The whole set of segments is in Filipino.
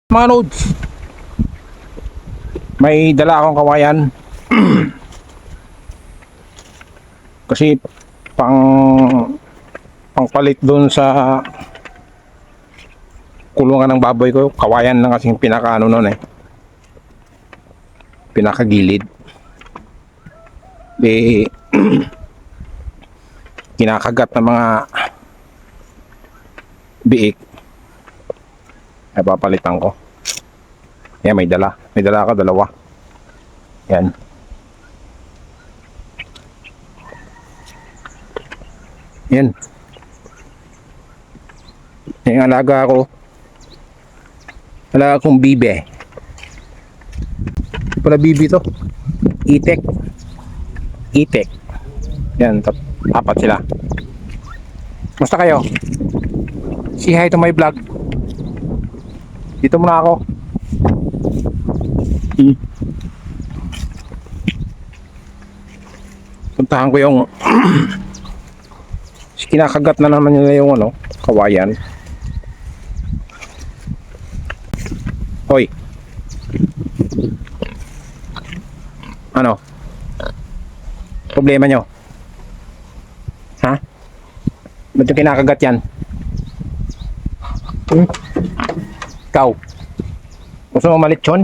Mga loads, may dala akong kawayan. Kasi pang pangpalit doon sa kulungan ng baboy ko, kawayan lang kasing pinaka ano noon pinakagilid. Kinakagat ng mga biik. Ay papalitan ko. Yan, may dala ako, dalawa. Yan. Yan. Yung alaga ko. Alaga kong bibe. Pala bibi to. Itek. Yan, apat sila. Musta kayo? Say hi to my vlog. Dito muna ako. Puntahan ko yung kinakagat na naman nila yung kawayan. Hoy. Ano? Problema nyo? Ha? Ba't yung kinakagat yan? Ikaw? Gusto mo malit yun?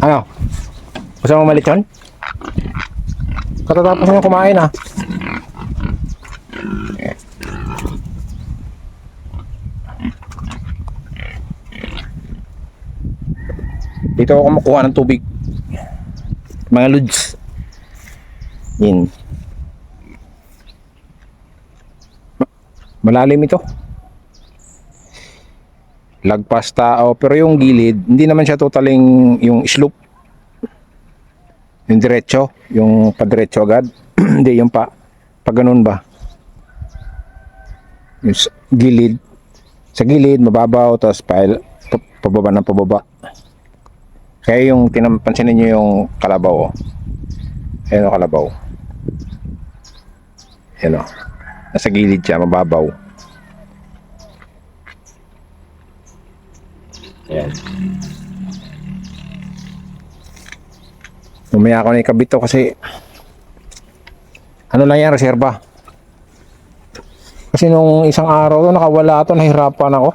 Ano? Gusto mo malit yun? Katatapos mo kumain Dito ako kumukuha ng tubig. Mga lods. Yan. Malalim ito. Lagpas tao, pero yung gilid hindi naman siya totaling yung slope, yung diretso, yung padiretso agad. Hindi yung pa ganun ba, yung gilid, sa gilid mababaw, tapos pababa ng pababa. Kaya yung pansinin nyo yung kalabaw, ayan o, kalabaw, ayan o, nasa gilid siya, mababaw. Ayan. Mamaya ako na ikabit to kasi ano lang yan, reserba. Kasi nung isang araw to nakawala to, nahirapan ako.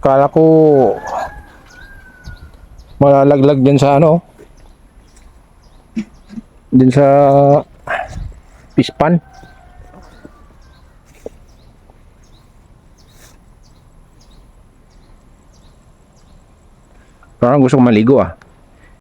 Kala ko malalaglag din sa din sa pispan. Parang gusto kong maligo